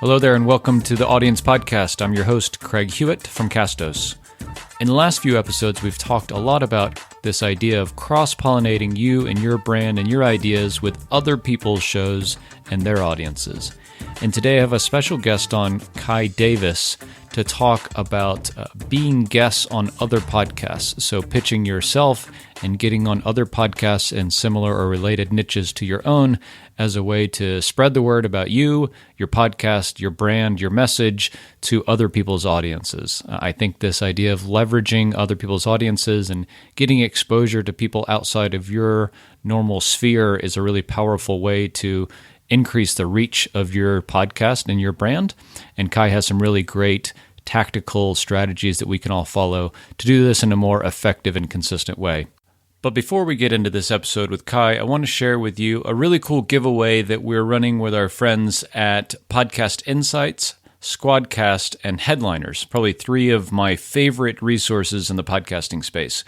Hello there and welcome to the Audience Podcast. I'm your host, Craig Hewitt from Castos. In the last few episodes, we've talked a lot about this idea of cross-pollinating you and your brand and your ideas with other people's shows and their audiences. And today I have a special guest on, Kai Davis, to talk about being guests on other podcasts. So pitching yourself and getting on other podcasts in similar or related niches to your own as a way to spread the word about you, your podcast, your brand, your message to other people's audiences. I think this idea of leveraging other people's audiences and getting exposure to people outside of your normal sphere is a really powerful way to increase the reach of your podcast and your brand. And Kai has some really great tactical strategies that we can all follow to do this in a more effective and consistent way. But before we get into this episode with Kai, I want to share with you a really cool giveaway that we're running with our friends at Podcast Insights, Squadcast, and Headliners, probably three of my favorite resources in the podcasting space.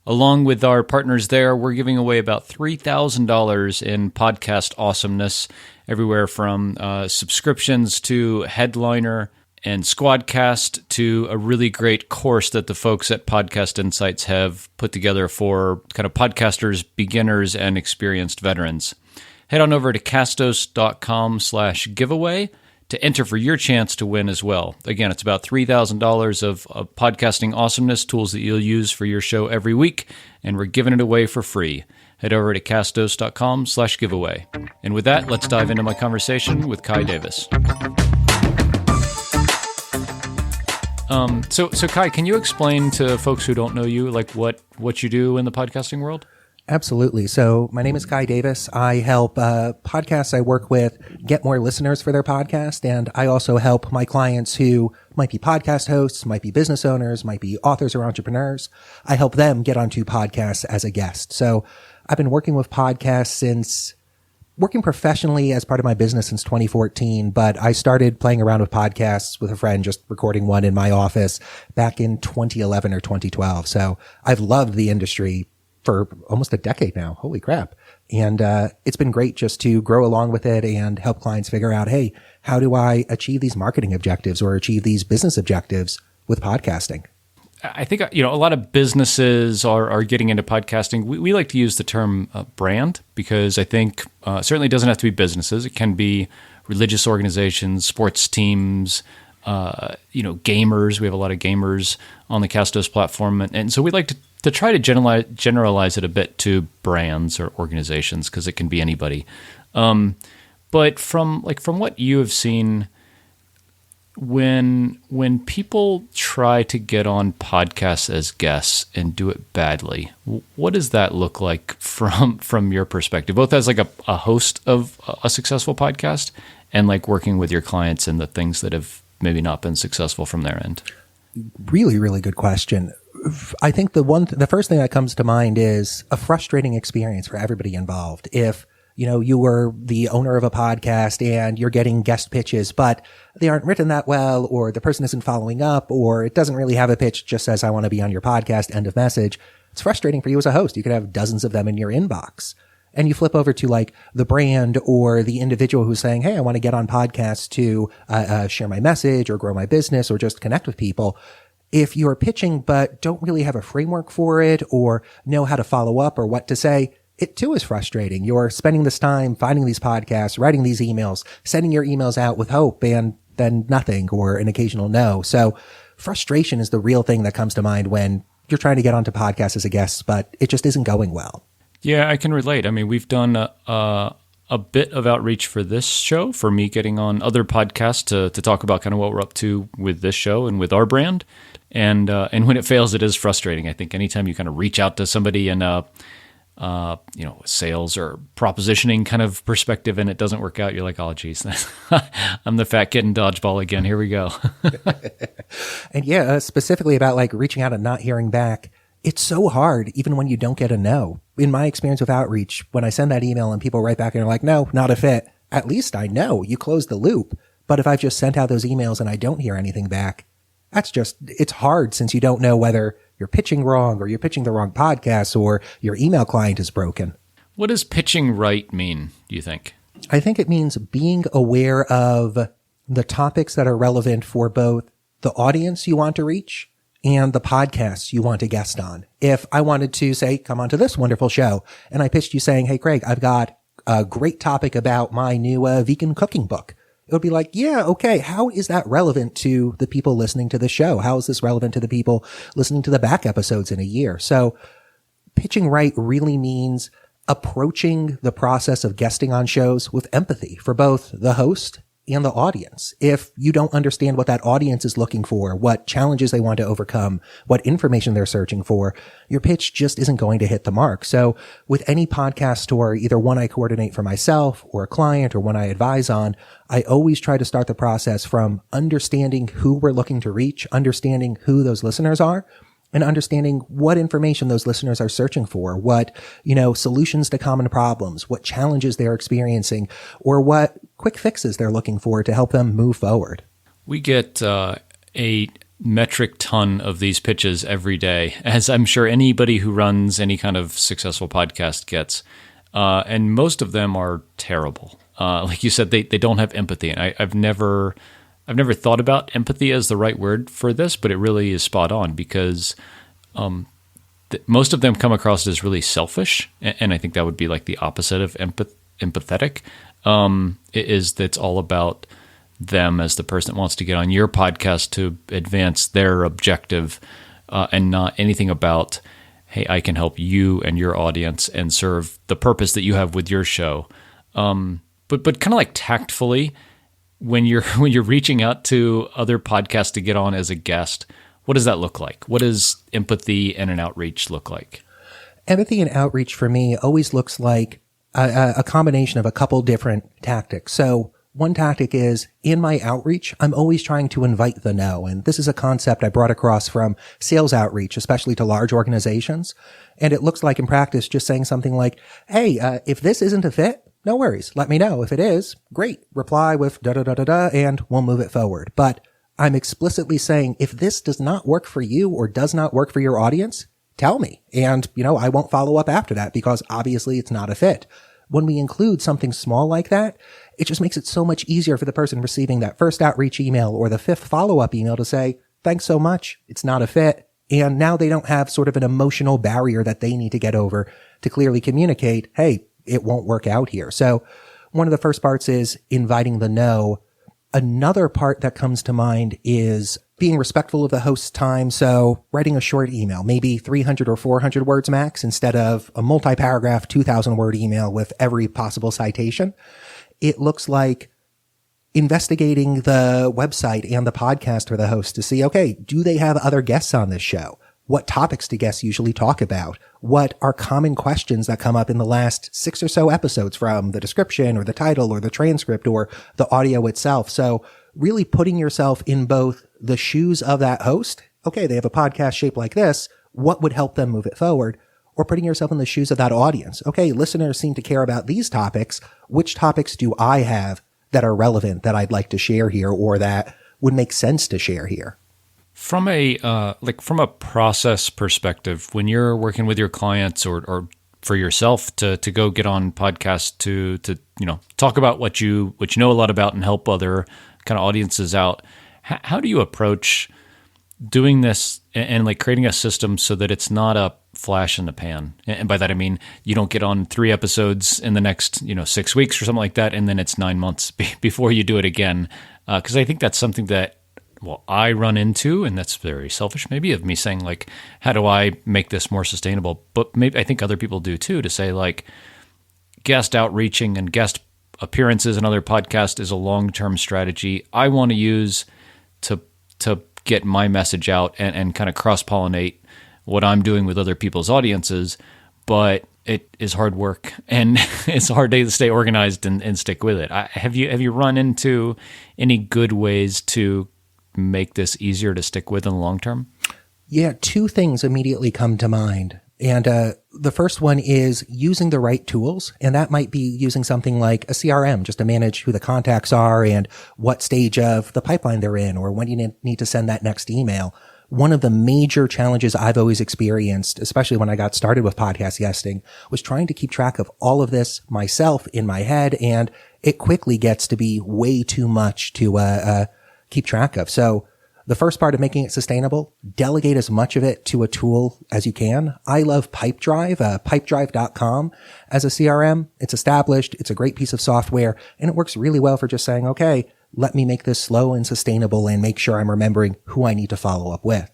Along with our partners there, we're giving away about $3,000 in podcast awesomeness, everywhere from subscriptions to Headliner and Squadcast to a really great course that the folks at Podcast Insights have put together for kind of podcasters, beginners, and experienced veterans. Head on over to castos.com/giveaway to enter for your chance to win as well. Again, it's about $3,000 of podcasting awesomeness, tools that you'll use for your show every week, and we're giving it away for free. Head over to castos.com/giveaway. And with that, let's dive into my conversation with Kai Davis. So Kai, can you explain to folks who don't know you, like what you do in the podcasting world? Absolutely. So my name is Kai Davis. I help podcasts I work with get more listeners for their podcast. And I also help my clients who might be podcast hosts, might be business owners, might be authors or entrepreneurs. I help them get onto podcasts as a guest. So I've been working with podcasts working professionally as part of my business since 2014, but I started playing around with podcasts with a friend, just recording one in my office back in 2011 or 2012. So I've loved the industry for almost a decade now. Holy crap. And it's been great just to grow along with it and help clients figure out, hey, how do I achieve these marketing objectives or achieve these business objectives with podcasting? I think, a lot of businesses are getting into podcasting. We like to use the term brand because I think certainly it doesn't have to be businesses. It can be religious organizations, sports teams, gamers. We have a lot of gamers on the Castos platform. And so we like to try to generalize it a bit to brands or organizations because it can be anybody. But from what you have seen, when people try to get on podcasts as guests and do it badly, what does that look like from your perspective, both as like a host of a successful podcast and like working with your clients and the things that have maybe not been successful from their end? Really, really good question. I think the first thing that comes to mind is a frustrating experience for everybody involved. If you were the owner of a podcast and you're getting guest pitches, but they aren't written that well, or the person isn't following up, or it doesn't really have a pitch, just says, I want to be on your podcast, end of message. It's frustrating for you as a host. You could have dozens of them in your inbox. And you flip over to like the brand or the individual who's saying, hey, I want to get on podcasts to share my message or grow my business or just connect with people. If you're pitching but don't really have a framework for it or know how to follow up or what to say, it too is frustrating. You're spending this time finding these podcasts, writing these emails, sending your emails out with hope and then nothing or an occasional no. So frustration is the real thing that comes to mind when you're trying to get onto podcasts as a guest, but it just isn't going well. Yeah, I can relate. I mean, we've done a bit of outreach for this show, for me getting on other podcasts to talk about kind of what we're up to with this show and with our brand. And when it fails, it is frustrating. I think anytime you kind of reach out to somebody in sales or propositioning kind of perspective and it doesn't work out, you're like, oh, geez, I'm the fat kid in dodgeball again. Here we go. And yeah, specifically about like reaching out and not hearing back. It's so hard, even when you don't get a no. In my experience with outreach, when I send that email and people write back and are like, no, not a fit, at least I know you closed the loop. But if I've just sent out those emails and I don't hear anything back, it's hard since you don't know whether you're pitching wrong or you're pitching the wrong podcast or your email client is broken. What does pitching right mean, do you think? I think it means being aware of the topics that are relevant for both the audience you want to reach and the podcasts you want to guest on. If I wanted to say, come on to this wonderful show, and I pitched you saying, hey, Craig, I've got a great topic about my new vegan cooking book. It would be like, yeah, okay, how is that relevant to the people listening to the show? How is this relevant to the people listening to the back episodes in a year? So pitching right really means approaching the process of guesting on shows with empathy for both the host and the audience. If you don't understand what that audience is looking for, what challenges they want to overcome, what information they're searching for, your pitch just isn't going to hit the mark. So with any podcast tour, either one I coordinate for myself or a client or one I advise on, I always try to start the process from understanding who we're looking to reach, understanding who those listeners are, and understanding what information those listeners are searching for, what, solutions to common problems, what challenges they're experiencing, or what quick fixes they're looking for to help them move forward. We get a metric ton of these pitches every day, as I'm sure anybody who runs any kind of successful podcast gets. And most of them are terrible. Like you said, they don't have empathy. And I've never thought about empathy as the right word for this, but it really is spot on because most of them come across as really selfish, and I think that would be like the opposite of empathetic. It's all about them as the person that wants to get on your podcast to advance their objective, and not anything about, hey, I can help you and your audience and serve the purpose that you have with your show. But kind of like tactfully, when you're reaching out to other podcasts to get on as a guest, what does that look like? What does empathy and an outreach look like? Empathy and outreach for me always looks like a combination of a couple different tactics. So one tactic is, in my outreach, I'm always trying to invite the no. And this is a concept I brought across from sales outreach, especially to large organizations. And it looks like in practice just saying something like, hey, if this isn't a fit, no worries. Let me know. If it is, great. Reply with da-da-da-da-da, and we'll move it forward. But I'm explicitly saying, if this does not work for you or does not work for your audience, tell me. And, I won't follow up after that because obviously it's not a fit. When we include something small like that, it just makes it so much easier for the person receiving that first outreach email or the fifth follow-up email to say, thanks so much. It's not a fit. And now they don't have sort of an emotional barrier that they need to get over to clearly communicate, hey, it won't work out here. So one of the first parts is inviting the no. Another part that comes to mind is being respectful of the host's time. So writing a short email, maybe 300 or 400 words max instead of a multi-paragraph 2,000 word email with every possible citation. It looks like investigating the website and the podcast for the host to see, okay, do they have other guests on this show? What topics do guests usually talk about? What are common questions that come up in the last 6 or so episodes from the description or the title or the transcript or the audio itself? So really putting yourself in both the shoes of that host. Okay, they have a podcast shaped like this. What would help them move it forward? Or putting yourself in the shoes of that audience. Okay, listeners seem to care about these topics. Which topics do I have that are relevant that I'd like to share here or that would make sense to share here? From a process perspective, when you're working with your clients or for yourself to go get on podcasts to talk about what you know a lot about and help other kind of audiences out, how do you approach doing this and like creating a system so that it's not a flash in the pan? And by that I mean you don't get on 3 episodes in the next 6 weeks or something like that, and then it's 9 months before you do it again. Because I think that's something that I run into, and that's very selfish maybe of me saying like, how do I make this more sustainable? But maybe I think other people do too, to say like guest outreaching and guest appearances in other podcasts is a long-term strategy I want to use to get my message out and kind of cross-pollinate what I'm doing with other people's audiences. But it is hard work, and it's hard to stay organized and stick with it. Have you run into any good ways to make this easier to stick with in the long term? Yeah, 2 things immediately come to mind. And the first one is using the right tools. And that might be using something like a CRM just to manage who the contacts are and what stage of the pipeline they're in or when you need to send that next email. One of the major challenges I've always experienced, especially when I got started with podcast guesting, was trying to keep track of all of this myself in my head. And it quickly gets to be way too much to keep track of. So the first part of making it sustainable, delegate as much of it to a tool as you can. I love Pipedrive, pipedrive.com as a CRM. It's established. It's a great piece of software, and it works really well for just saying, okay, let me make this slow and sustainable and make sure I'm remembering who I need to follow up with.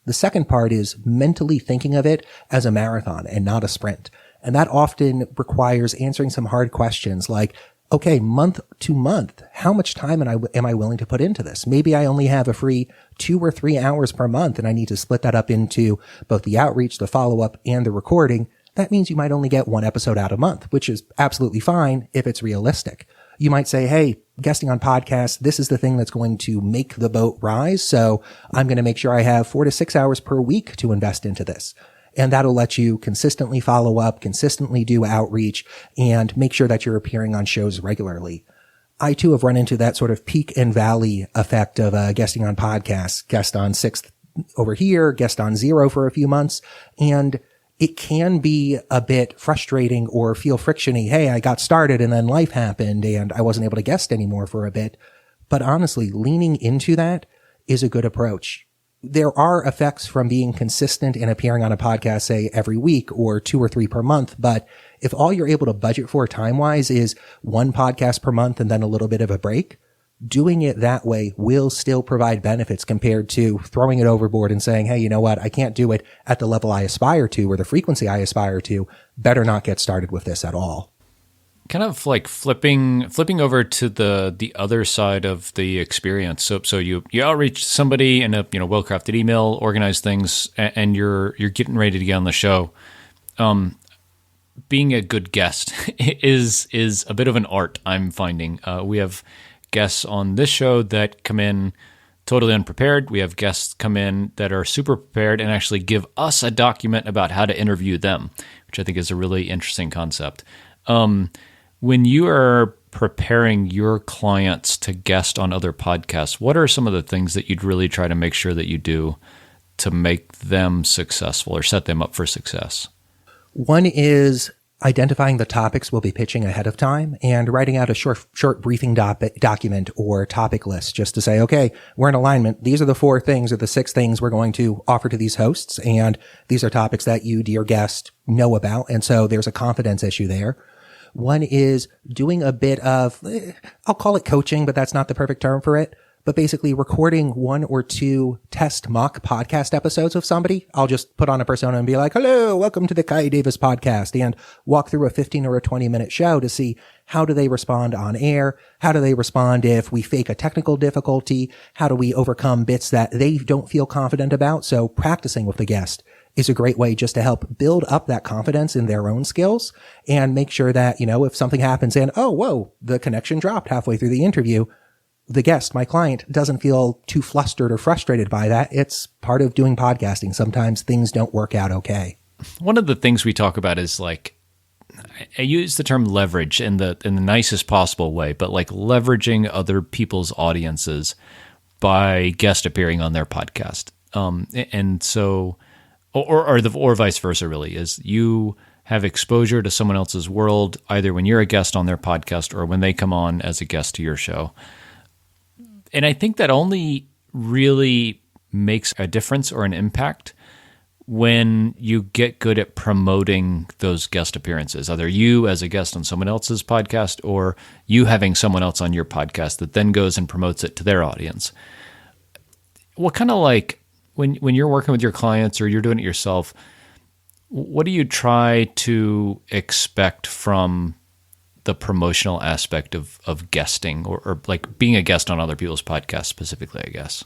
The second part is mentally thinking of it as a marathon and not a sprint. And that often requires answering some hard questions like, okay, month to month, how much time am I willing to put into this? Maybe I only have a free 2 or 3 hours per month and I need to split that up into both the outreach, the follow-up, and the recording. That means you might only get 1 episode out a month, which is absolutely fine if it's realistic. You might say, hey, guesting on podcasts, this is the thing that's going to make the boat rise. So I'm going to make sure I have 4 to 6 hours per week to invest into this. And that'll let you consistently follow up, consistently do outreach, and make sure that you're appearing on shows regularly. I too have run into that sort of peak and valley effect of guesting on podcasts, guest on 6th over here, guest on 0 for a few months. And it can be a bit frustrating or feel frictiony. Hey, I got started and then life happened and I wasn't able to guest anymore for a bit. But honestly, leaning into that is a good approach. There are effects from being consistent and appearing on a podcast, say every week or 2 or 3 per month. But if all you're able to budget for time-wise is 1 podcast per month and then a little bit of a break, doing it that way will still provide benefits compared to throwing it overboard and saying, hey, you know what? I can't do it at the level I aspire to or the frequency I aspire to. Better not get started with this at all. Kind of like flipping over to the other side of the experience. So you outreach somebody in a well-crafted email, organize things, and you're getting ready to get on the show. Being a good guest is a bit of an art, I'm finding. We have guests on this show that come in totally unprepared. We have guests come in that are super prepared and actually give us a document about how to interview them, which I think is a really interesting concept. When you are preparing your clients to guest on other podcasts, what are some of the things that you'd really try to make sure that you do to make them successful or set them up for success? One is identifying the topics we'll be pitching ahead of time and writing out a short briefing document or topic list just to say, okay, we're in alignment. These are the 4 things or the 6 things we're going to offer to these hosts. And these are topics that you, dear guest, know about. And so there's a confidence issue there. One is doing a bit of, I'll call it coaching, but that's not the perfect term for it. But basically recording 1 or 2 test mock podcast episodes of somebody. I'll just put on a persona and be like, hello, welcome to the Kai Davis podcast, and walk through a 15 or a 20-minute show to see how do they respond on air? How do they respond if we fake a technical difficulty? How do we overcome bits that they don't feel confident about? So practicing with the guest is a great way just to help build up that confidence in their own skills and make sure that, if something happens and, oh, whoa, the connection dropped halfway through the interview, the guest, my client, doesn't feel too flustered or frustrated by that. It's part of doing podcasting. Sometimes things don't work out okay. One of the things we talk about is like, I use the term leverage in the nicest possible way, but like leveraging other people's audiences by guest appearing on their podcast. And so, or vice versa, really, is you have exposure to someone else's world, either when you're a guest on their podcast or when they come on as a guest to your show. And I think that only really makes a difference or an impact when you get good at promoting those guest appearances, either you as a guest on someone else's podcast or you having someone else on your podcast that then goes and promotes it to their audience. What kind of like, when you're working with your clients or you're doing it yourself, what do you try to expect from the promotional aspect of guesting or like being a guest on other people's podcasts specifically, I guess?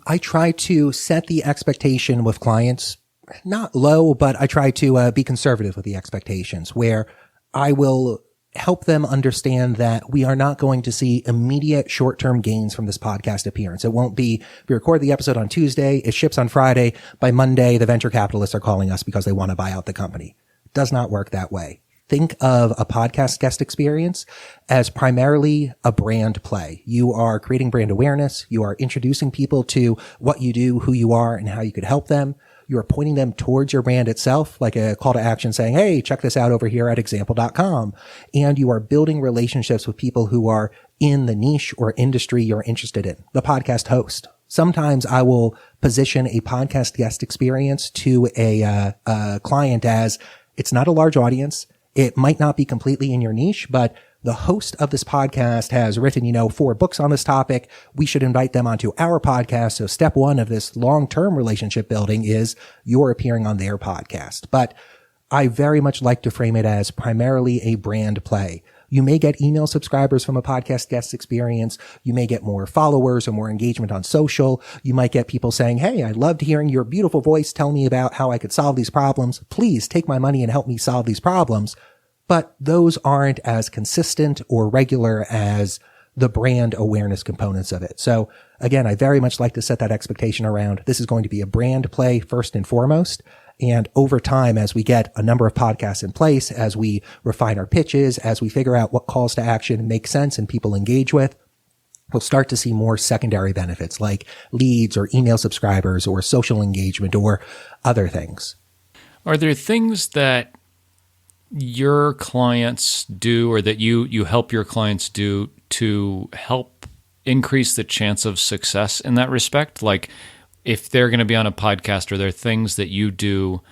I try to set the expectation with clients, not low, but I try to be conservative with the expectations, where I will help them understand that we are not going to see immediate short-term gains from this podcast appearance. It won't be, we record the episode on Tuesday, it ships on Friday. By Monday, the venture capitalists are calling us because they want to buy out the company. It does not work that way. Think of a podcast guest experience as primarily a brand play. You are creating brand awareness. You are introducing people to what you do, who you are, and how you could help them. you're pointing them towards your brand itself, like a call to action saying, hey, check this out over here at example.com. And you are building relationships with people who are in the niche or industry you're interested in. The podcast host. Sometimes I will position a podcast guest experience to a client as it's not a large audience. It might not be completely in your niche, but the host of this podcast has written, 4 books on this topic. We should invite them onto our podcast. So step 1 of this long-term relationship building is you're appearing on their podcast. But I very much like to frame it as primarily a brand play. You may get email subscribers from a podcast guest experience. You may get more followers or more engagement on social. You might get people saying, hey, I loved hearing your beautiful voice tell me about how I could solve these problems. Please take my money and help me solve these problems. But those aren't as consistent or regular as the brand awareness components of it. So again, I very much like to set that expectation around this is going to be a brand play first and foremost. And over time, as we get a number of podcasts in place, as we refine our pitches, as we figure out what calls to action make sense and people engage with, we'll start to see more secondary benefits like leads or email subscribers or social engagement or other things. Are there things that your clients do or that you help your clients do to help increase the chance of success in that respect? Like if they're going to be on a podcast, are there things that you do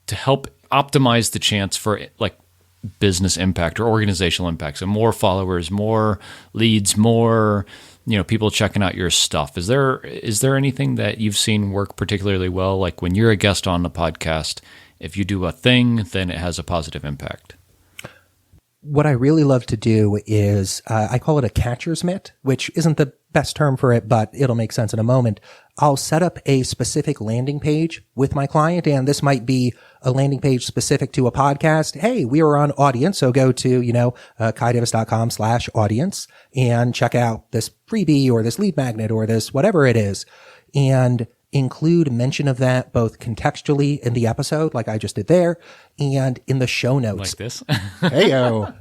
to help optimize the chance for like business impact or organizational impact? So more followers, more leads, more, people checking out your stuff. Is there anything that you've seen work particularly well? Like when you're a guest on the podcast, if you do a thing, then it has a positive impact. What I really love to do is, I call it a catcher's mitt, which isn't the best term for it, but it'll make sense in a moment. I'll set up a specific landing page with my client, and this might be a landing page specific to a podcast. Hey, we are on Audience, so go to, kaidavis.com/audience and check out this freebie or this lead magnet or this whatever it is. And include mention of that both contextually in the episode, like I just did there, and in the show notes. Like this? Heyo.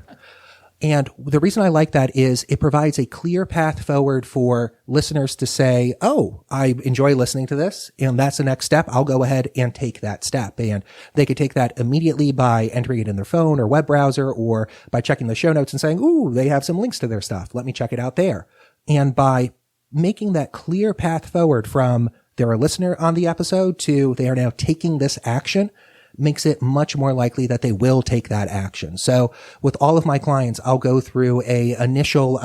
And the reason I like that is it provides a clear path forward for listeners to say, oh, I enjoy listening to this, and that's the next step. I'll go ahead and take that step. And they could take that immediately by entering it in their phone or web browser or by checking the show notes and saying, ooh, they have some links to their stuff. Let me check it out there. And by making that clear path forward from they're a listener on the episode to they are now taking this action makes it much more likely that they will take that action. So with all of my clients, I'll go through a initial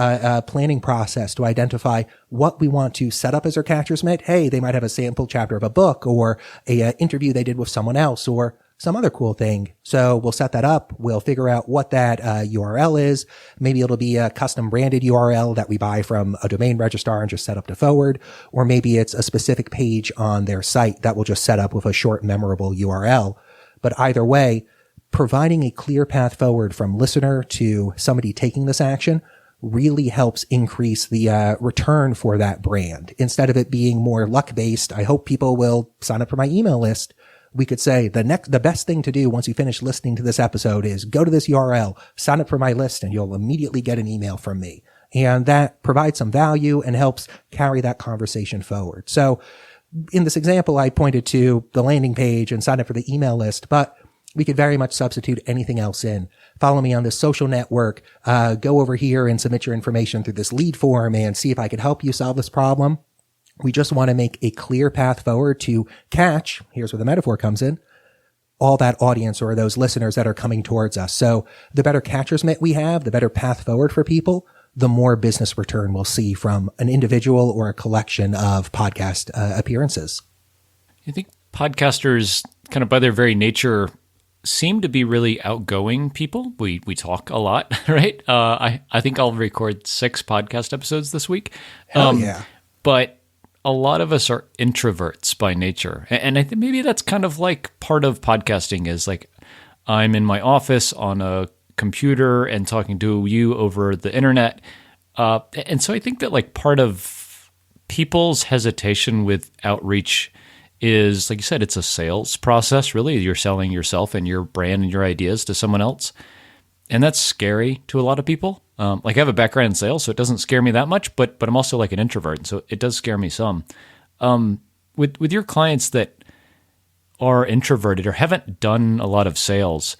planning process to identify what we want to set up as our catcher's mitt. Hey, they might have a sample chapter of a book or a interview they did with someone else or some other cool thing. So we'll set that up. We'll figure out what that URL is. Maybe it'll be a custom branded URL that we buy from a domain registrar and just set up to forward. Or maybe it's a specific page on their site that we'll just set up with a short, memorable URL. But either way, providing a clear path forward from listener to somebody taking this action really helps increase the return for that brand. Instead of it being more luck-based, I hope people will sign up for my email list. We could say the best thing to do once you finish listening to this episode is go to this URL, sign up for my list, and you'll immediately get an email from me. And that provides some value and helps carry that conversation forward. So in this example, I pointed to the landing page and sign up for the email list, but we could very much substitute anything else in. Follow me on this social network, go over here and submit your information through this lead form and see if I could help you solve this problem. We just want to make a clear path forward to catch, here's where the metaphor comes in, all that audience or those listeners that are coming towards us. So the better catcher's mitt we have, the better path forward for people, the more business return we'll see from an individual or a collection of podcast appearances. I think podcasters, kind of by their very nature, seem to be really outgoing people. We talk a lot, right? I think I'll record 6 podcast episodes this week. Hell yeah. But a lot of us are introverts by nature. And I think maybe that's kind of like part of podcasting is like I'm in my office on a computer and talking to you over the internet. And so I think that like part of people's hesitation with outreach is, like you said, it's a sales process, really. You're selling yourself and your brand and your ideas to someone else. And that's scary to a lot of people. Like I have a background in sales, so it doesn't scare me that much, but I'm also like an introvert, so it does scare me some. With your clients that are introverted or haven't done a lot of sales,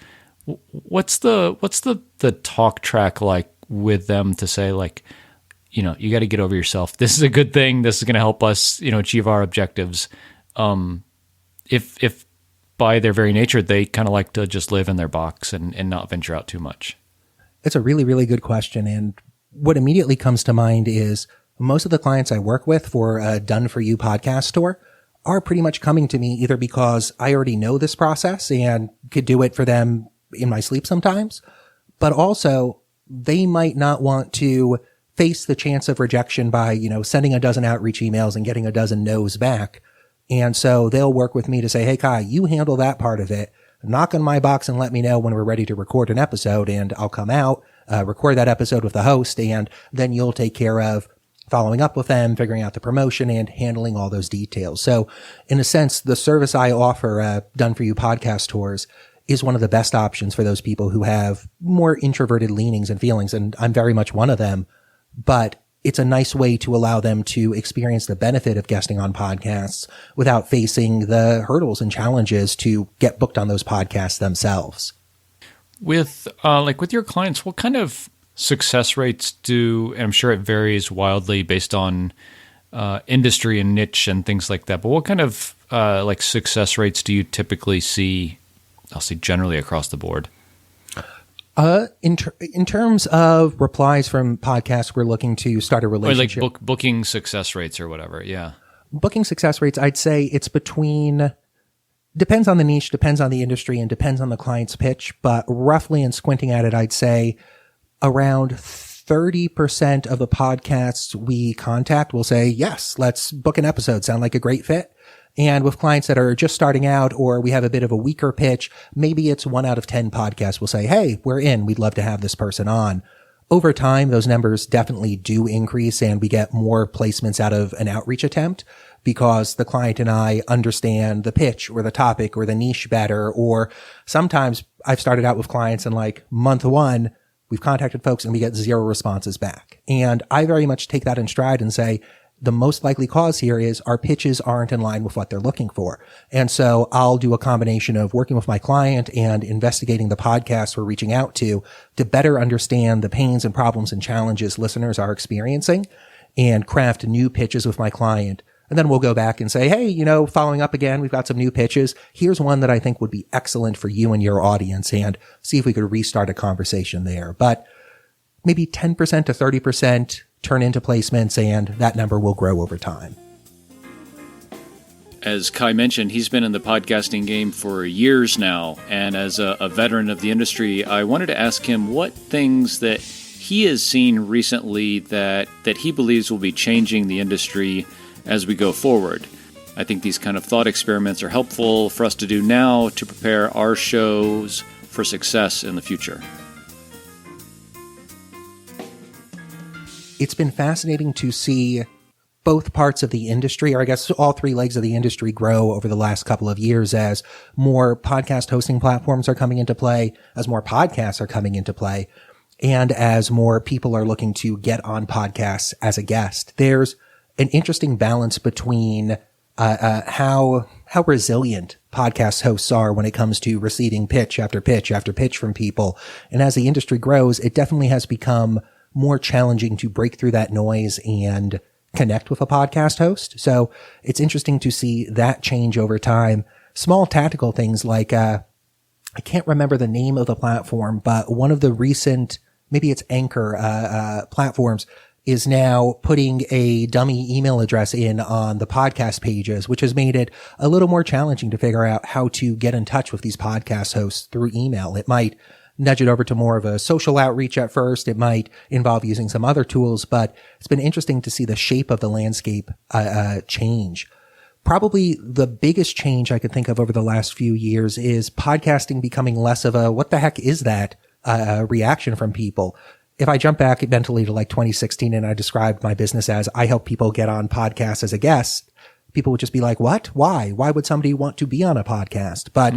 what's the talk track like with them to say, like, you know, you got to get over yourself. This is a good thing. This is going to help us, you know, achieve our objectives. If by their very nature, they kind of like to just live in their box and not venture out too much. It's a really, really good question. And what immediately comes to mind is most of the clients I work with for a Done For You podcast tour are pretty much coming to me either because I already know this process and could do it for them in my sleep sometimes, but also they might not want to face the chance of rejection by, you know, sending a dozen outreach emails and getting a dozen no's back. And so they'll work with me to say, hey, Kai, you handle that part of it. Knock on my box and let me know when we're ready to record an episode, and I'll come out, record that episode with the host, and then you'll take care of following up with them, figuring out the promotion, and handling all those details. So in a sense, the service I offer, Done For You podcast tours, is one of the best options for those people who have more introverted leanings and feelings. And I'm very much one of them, but it's a nice way to allow them to experience the benefit of guesting on podcasts without facing the hurdles and challenges to get booked on those podcasts themselves. With your clients, what kind of success rates and I'm sure it varies wildly based on industry and niche and things like that, but what kind of success rates do you typically see, I'll say generally across the board? In terms of replies from podcasts, we're looking to start a relationship. Or like booking success rates or whatever. Yeah. Booking success rates, I'd say it's depends on the niche, depends on the industry, and depends on the client's pitch. But roughly, in squinting at it, I'd say around 30% of the podcasts we contact will say, yes, let's book an episode. Sound like a great fit. And with clients that are just starting out, or we have a bit of a weaker pitch, maybe it's 1 out of 10 podcasts will say, hey, we're in. We'd love to have this person on. Over time, those numbers definitely do increase, and we get more placements out of an outreach attempt because the client and I understand the pitch or the topic or the niche better. Or sometimes I've started out with clients and like month 1, we've contacted folks and we get 0 responses back. And I very much take that in stride and say, the most likely cause here is our pitches aren't in line with what they're looking for. And so I'll do a combination of working with my client and investigating the podcasts we're reaching out to better understand the pains and problems and challenges listeners are experiencing and craft new pitches with my client. And then we'll go back and say, hey, you know, following up again, we've got some new pitches. Here's one that I think would be excellent for you and your audience, and see if we could restart a conversation there. But maybe 10% to 30% turn into placements, and that number will grow over time. As Kai mentioned, he's been in the podcasting game for years now, and as a veteran of the industry, I wanted to ask him what things that he has seen recently that he believes will be changing the industry as we go forward. I think these kind of thought experiments are helpful for us to do now to prepare our shows for success in the future. It's been fascinating to see both parts of the industry, or I guess all 3 legs of the industry, grow over the last couple of years as more podcast hosting platforms are coming into play, as more podcasts are coming into play, and as more people are looking to get on podcasts as a guest. There's an interesting balance between how resilient podcast hosts are when it comes to receiving pitch after pitch after pitch from people. And as the industry grows, it definitely has become more challenging to break through that noise and connect with a podcast host. So it's interesting to see that change over time. Small tactical things like, I can't remember the name of the platform, but one of the recent, maybe it's Anchor, platforms is now putting a dummy email address in on the podcast pages, which has made it a little more challenging to figure out how to get in touch with these podcast hosts through email. It might nudge it over to more of a social outreach at first. It might involve using some other tools, but it's been interesting to see the shape of the landscape change. Probably the biggest change I could think of over the last few years is podcasting becoming less of a what the heck is that reaction from people. If I jump back mentally to like 2016 and I described my business as I help people get on podcasts as a guest, people would just be like, what? Why? Why would somebody want to be on a podcast? But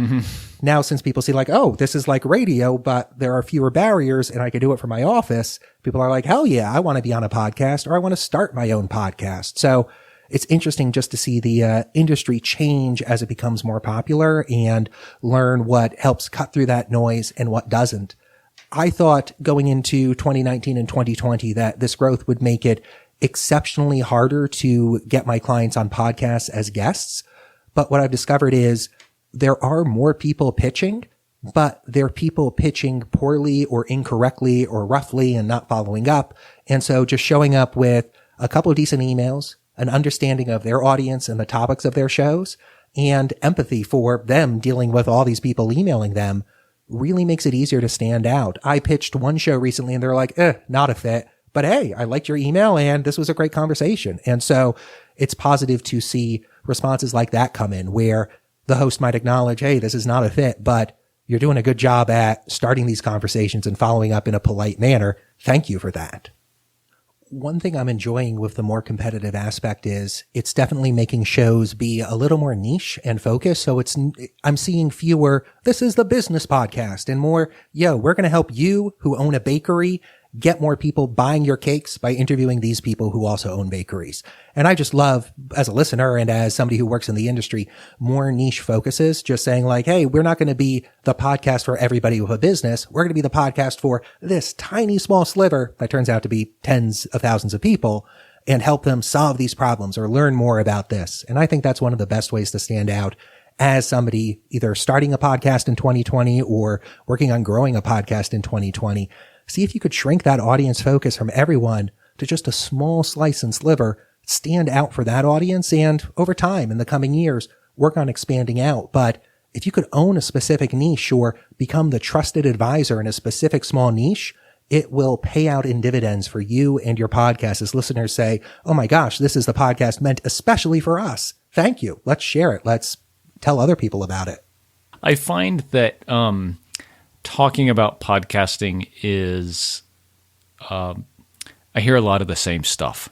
now since people see like, oh, this is like radio, but there are fewer barriers and I can do it from my office, people are like, hell yeah, I want to be on a podcast, or I want to start my own podcast. So it's interesting just to see the industry change as it becomes more popular and learn what helps cut through that noise and what doesn't. I thought going into 2019 and 2020 that this growth would make it exceptionally harder to get my clients on podcasts as guests. But what I've discovered is there are more people pitching, but they're people pitching poorly or incorrectly or roughly and not following up. And so just showing up with a couple of decent emails, an understanding of their audience and the topics of their shows, and empathy for them dealing with all these people emailing them really makes it easier to stand out. I pitched one show recently and they're like, not a fit. But hey, I liked your email and this was a great conversation. And so it's positive to see responses like that come in where the host might acknowledge, hey, this is not a fit, but you're doing a good job at starting these conversations and following up in a polite manner. Thank you for that. One thing I'm enjoying with the more competitive aspect is it's definitely making shows be a little more niche and focused. So I'm seeing fewer, this is the business podcast, and more, we're going to help you who own a bakery get more people buying your cakes by interviewing these people who also own bakeries. And I just love, as a listener and as somebody who works in the industry, more niche focuses, just saying like, hey, we're not going to be the podcast for everybody with a business. We're going to be the podcast for this tiny small sliver that turns out to be tens of thousands of people, and help them solve these problems or learn more about this. And I think that's one of the best ways to stand out as somebody either starting a podcast in 2020 or working on growing a podcast in 2020. See if you could shrink that audience focus from everyone to just a small slice and sliver, stand out for that audience, and over time in the coming years, work on expanding out. But if you could own a specific niche or become the trusted advisor in a specific small niche, it will pay out in dividends for you and your podcast as listeners say, oh my gosh, this is the podcast meant especially for us. Thank you. Let's share it. Let's tell other people about it. I find that talking about podcasting is, I hear a lot of the same stuff,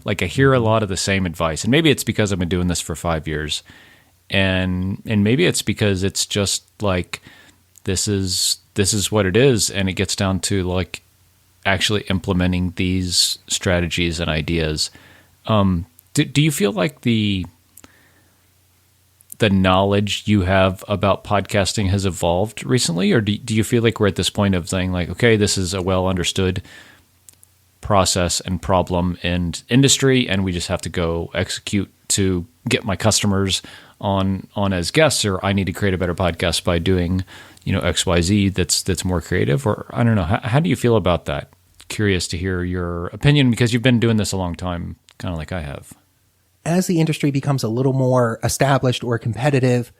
like I hear a lot of the same advice, and maybe it's because I've been doing this for 5 years, and maybe it's because it's just like, this is what it is. And it gets down to like actually implementing these strategies and ideas. Do you feel like the knowledge you have about podcasting has evolved recently? Or do you feel like we're at this point of saying like, okay, this is a well understood process and problem and industry, and we just have to go execute to get my customers on as guests, or I need to create a better podcast by doing, XYZ that's more creative? Or I don't know. How do you feel about that? Curious to hear your opinion, because you've been doing this a long time, kind of like I have. As the industry becomes a little more established or competitive,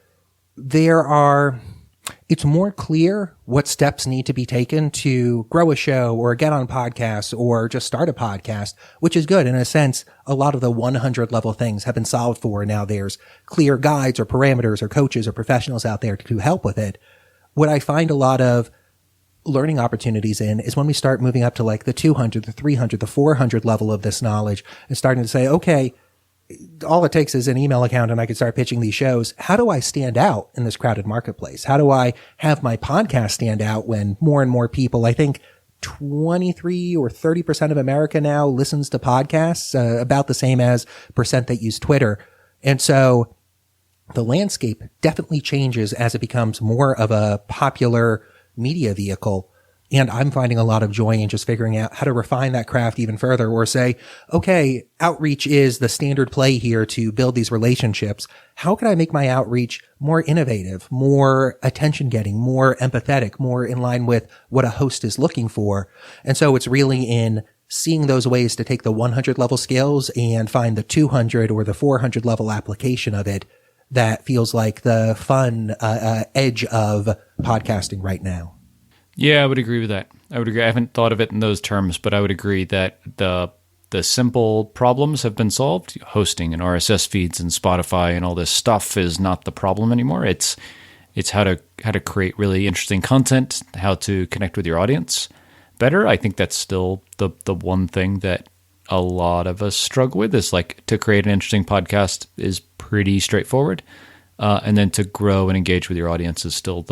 it's more clear what steps need to be taken to grow a show or get on podcasts or just start a podcast, which is good. In a sense, a lot of the 100 level things have been solved for. Now there's clear guides or parameters or coaches or professionals out there to help with it. What I find a lot of learning opportunities in is when we start moving up to like the 200, the 300, the 400 level of this knowledge and starting to say, okay, all it takes is an email account and I can start pitching these shows. How do I stand out in this crowded marketplace? How do I have my podcast stand out when more and more people, I think 23 or 30% of America now listens to podcasts, about the same as percent that use Twitter. And so the landscape definitely changes as it becomes more of a popular media vehicle. And I'm finding a lot of joy in just figuring out how to refine that craft even further, or say, okay, outreach is the standard play here to build these relationships. How can I make my outreach more innovative, more attention getting, more empathetic, more in line with what a host is looking for? And so it's really in seeing those ways to take the 100 level skills and find the 200 or the 400 level application of it that feels like the fun edge of podcasting right now. Yeah, I would agree with that. I would agree. I haven't thought of it in those terms, but I would agree that the simple problems have been solved. Hosting and RSS feeds and Spotify and all this stuff is not the problem anymore. It's how to create really interesting content, how to connect with your audience better. I think that's still the one thing that a lot of us struggle with, is like to create an interesting podcast is pretty straightforward. And then to grow and engage with your audience is still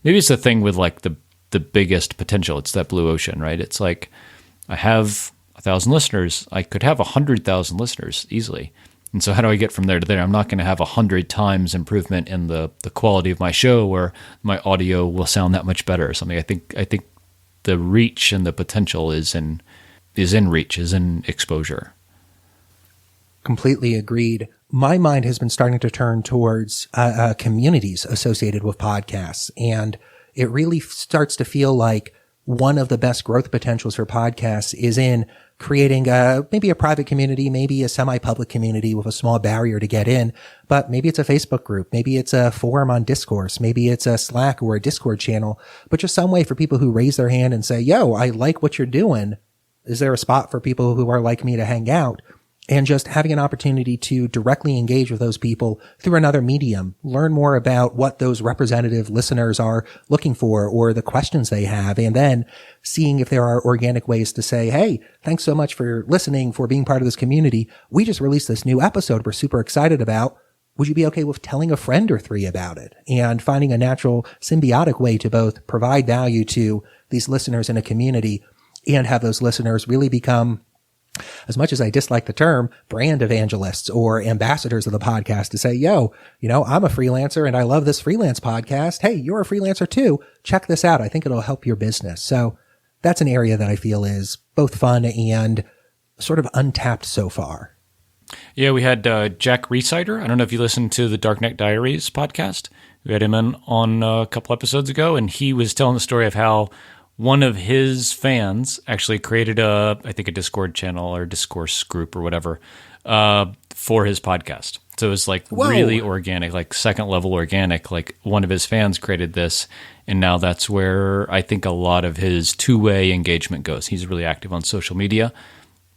maybe it's the thing with like the biggest potential. It's that blue ocean, right? It's like I have 1,000 listeners, I could have 100,000 listeners easily. And so how do I get from there to there? I'm not going to have 100 times improvement in the quality of my show where my audio will sound that much better or something. I think the reach and the potential is in reach, is in exposure. Completely agreed. My mind has been starting to turn towards communities associated with podcasts, and it really starts to feel like one of the best growth potentials for podcasts is in creating maybe a private community, maybe a semi-public community with a small barrier to get in, but maybe it's a Facebook group, maybe it's a forum on Discourse, maybe it's a Slack or a Discord channel, but just some way for people who raise their hand and say, yo, I like what you're doing. Is there a spot for people who are like me to hang out? And just having an opportunity to directly engage with those people through another medium, learn more about what those representative listeners are looking for or the questions they have, and then seeing if there are organic ways to say, hey, thanks so much for listening, for being part of this community. We just released this new episode we're super excited about. Would you be okay with telling a friend or three about it? And finding a natural symbiotic way to both provide value to these listeners in a community and have those listeners really become, as much as I dislike the term, brand evangelists or ambassadors of the podcast to say, yo, I'm a freelancer and I love this freelance podcast. Hey, you're a freelancer too. Check this out. I think it'll help your business. So that's an area that I feel is both fun and sort of untapped so far. Yeah, we had Jack Resider. I don't know if you listened to the Darknet Diaries podcast. We had him on a couple episodes ago, and he was telling the story of how one of his fans actually created a Discord channel or discourse group or whatever for his podcast. So it was like really organic, like second level organic. Like one of his fans created this, and now that's where I think a lot of his two-way engagement goes. He's really active on social media,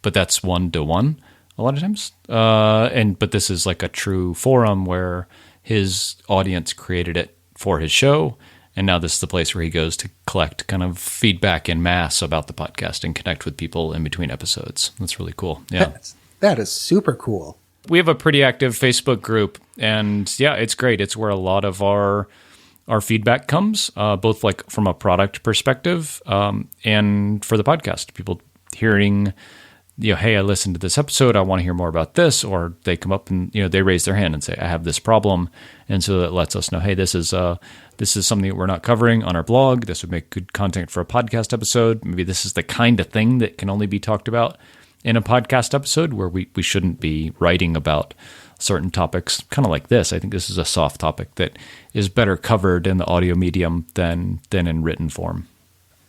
but that's one-to-one a lot of times. But this is like a true forum where his audience created it for his show. And now this is the place where he goes to collect kind of feedback in mass about the podcast and connect with people in between episodes. That's really cool. Yeah. That is super cool. We have a pretty active Facebook group, and yeah, it's great. It's where a lot of our feedback comes, both like from a product perspective and for the podcast. People hearing, hey, I listened to this episode, I want to hear more about this, or they come up and they raise their hand and say, I have this problem, and so that lets us know, hey, this is something that we're not covering on our blog. This would make good content for a podcast episode. Maybe this is the kind of thing that can only be talked about in a podcast episode where we shouldn't be writing about certain topics, kind of like this. I think this is a soft topic that is better covered in the audio medium than in written form.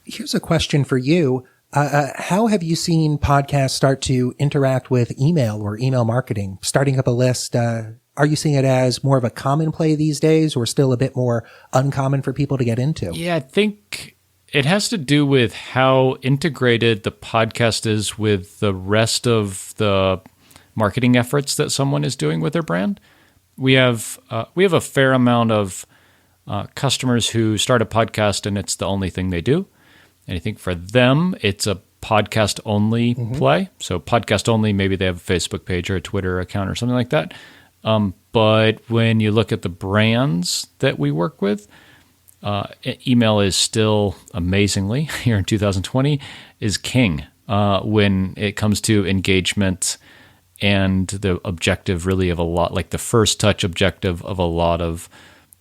Here's a question for you. How have you seen podcasts start to interact with email or email marketing? Starting up a list, are you seeing it as more of a common play these days or still a bit more uncommon for people to get into? Yeah, I think it has to do with how integrated the podcast is with the rest of the marketing efforts that someone is doing with their brand. We have a fair amount of customers who start a podcast and it's the only thing they do. And I think for them, it's a podcast-only play. So podcast-only, maybe they have a Facebook page or a Twitter account or something like that. But when you look at the brands that we work with, email is still amazingly, here in 2020, is king when it comes to engagement and the objective really of a lot, like the first touch objective of a lot of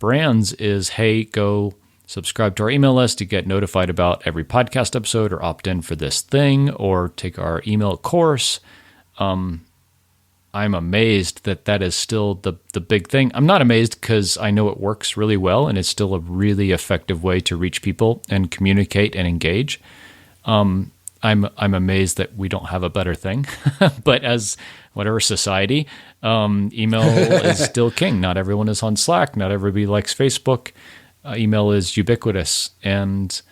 brands is, hey, go subscribe to our email list to get notified about every podcast episode or opt in for this thing or take our email course. I'm amazed that is still the big thing. I'm not amazed because I know it works really well and it's still a really effective way to reach people and communicate and engage. I'm amazed that we don't have a better thing, but as whatever society, email is still king. Not everyone is on Slack. Not everybody likes Facebook. Email is ubiquitous, and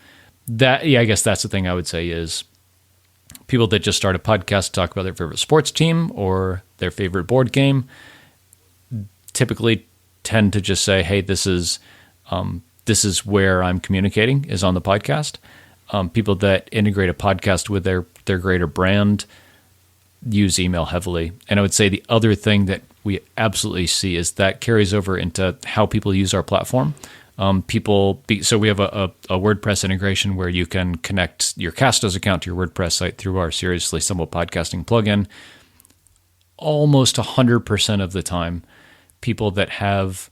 that, I guess that's the thing I would say is people that just start a podcast to talk about their favorite sports team or their favorite board game typically tend to just say, hey, this is where I'm communicating is on the podcast. People that integrate a podcast with their greater brand use email heavily. And I would say the other thing that we absolutely see is that carries over into how people use our platform. So we have a WordPress integration where you can connect your Castos account to your WordPress site through our Seriously Simple Podcasting plugin. Almost 100% of the time, people that have,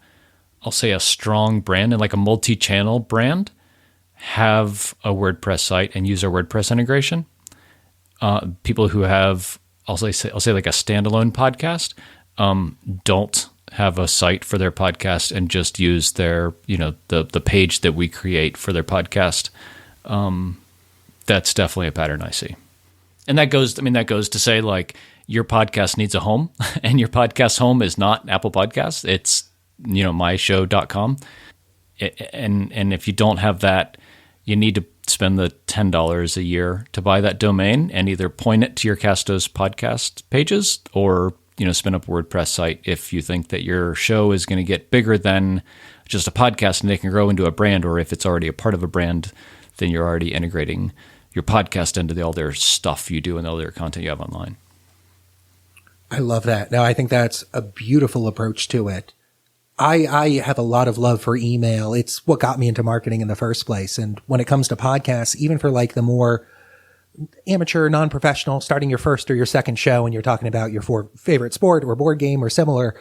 I'll say, a strong brand and like a multi-channel brand have a WordPress site and use our WordPress integration. People who have, I'll say like a standalone podcast, don't have a site for their podcast and just use their, the page that we create for their podcast. That's definitely a pattern I see. And that goes to say, like, your podcast needs a home, and your podcast home is not Apple Podcasts. It's, myshow.com. And if you don't have that, you need to spend the $10 a year to buy that domain and either point it to your Castos podcast pages or, spin up a WordPress site if you think that your show is going to get bigger than just a podcast and it can grow into a brand, or if it's already a part of a brand, then you're already integrating your podcast into all their stuff you do and all their content you have online. I love that. Now, I think that's a beautiful approach to it. I have a lot of love for email. It's what got me into marketing in the first place. And when it comes to podcasts, even for like the more amateur, non-professional, starting your first or your second show and you're talking about your favorite sport or board game or similar,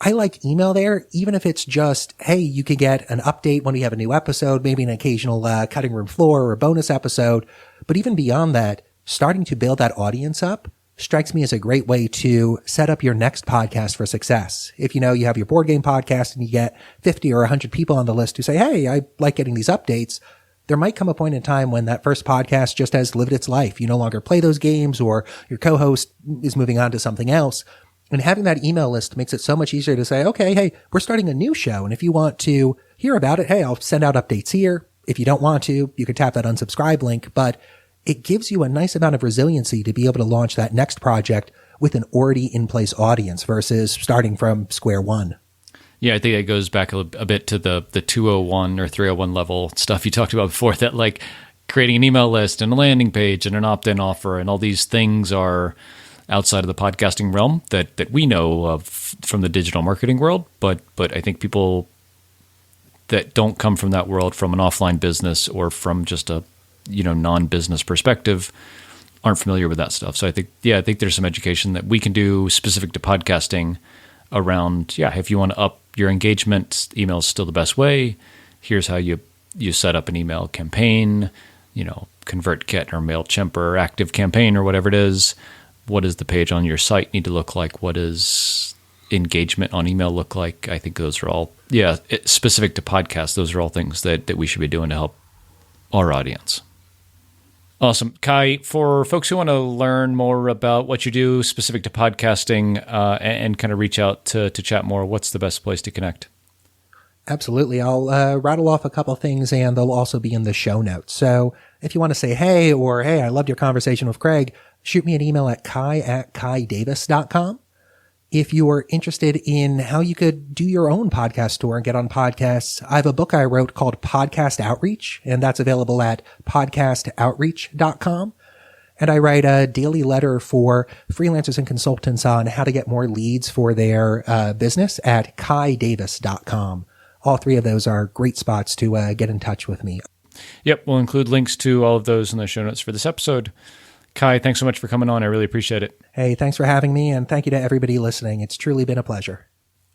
I like email there, even if it's just, hey, you could get an update when we have a new episode, maybe an occasional cutting room floor or a bonus episode. But even beyond that, starting to build that audience up strikes me as a great way to set up your next podcast for success. If you have your board game podcast and you get 50 or 100 people on the list who say, hey, I like getting these updates, there might come a point in time when that first podcast just has lived its life. You no longer play those games, or your co-host is moving on to something else. And having that email list makes it so much easier to say, okay, hey, we're starting a new show. And if you want to hear about it, hey, I'll send out updates here. If you don't want to, you can tap that unsubscribe link. But it gives you a nice amount of resiliency to be able to launch that next project with an already in place audience versus starting from square one. Yeah, I think it goes back a bit to the 201 or 301 level stuff you talked about before, that like creating an email list and a landing page and an opt-in offer and all these things are outside of the podcasting realm that we know of from the digital marketing world. But I think people that don't come from that world, from an offline business or from just a non-business perspective, aren't familiar with that stuff. So I think there's some education that we can do specific to podcasting around, if you want to up your engagement, email is still the best way. Here's how you set up an email campaign, ConvertKit or MailChimp or ActiveCampaign or whatever it is. What does the page on your site need to look like? What does engagement on email look like? I think those are all, specific to podcasts. Those are all things that we should be doing to help our audience. Awesome. Kai, for folks who want to learn more about what you do specific to podcasting and kind of reach out to chat more, what's the best place to connect? Absolutely. I'll rattle off a couple things, and they'll also be in the show notes. So if you want to say hey, or hey, I loved your conversation with Craig, shoot me an email at kai@kaidavis.com. If you are interested in how you could do your own podcast tour and get on podcasts, I have a book I wrote called Podcast Outreach, and that's available at podcastoutreach.com. And I write a daily letter for freelancers and consultants on how to get more leads for their business at kaidavis.com. All three of those are great spots to get in touch with me. Yep, we'll include links to all of those in the show notes for this episode. Kai, thanks so much for coming on. I really appreciate it. Hey, thanks for having me, and thank you to everybody listening. It's truly been a pleasure.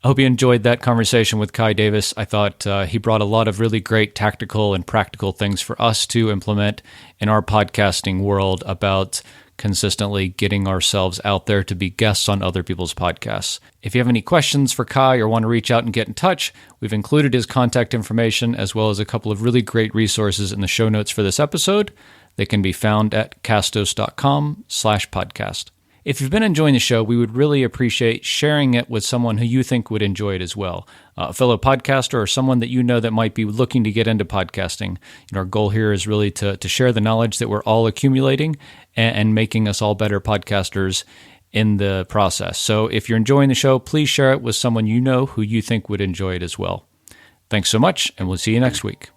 I hope you enjoyed that conversation with Kai Davis. I thought he brought a lot of really great tactical and practical things for us to implement in our podcasting world about consistently getting ourselves out there to be guests on other people's podcasts. If you have any questions for Kai or want to reach out and get in touch, we've included his contact information as well as a couple of really great resources in the show notes for this episode. They can be found at castos.com/podcast. If you've been enjoying the show, we would really appreciate sharing it with someone who you think would enjoy it as well. A fellow podcaster or someone that you know that might be looking to get into podcasting. Our goal here is really to share the knowledge that we're all accumulating and making us all better podcasters in the process. So if you're enjoying the show, please share it with someone you know who you think would enjoy it as well. Thanks so much, and we'll see you next week.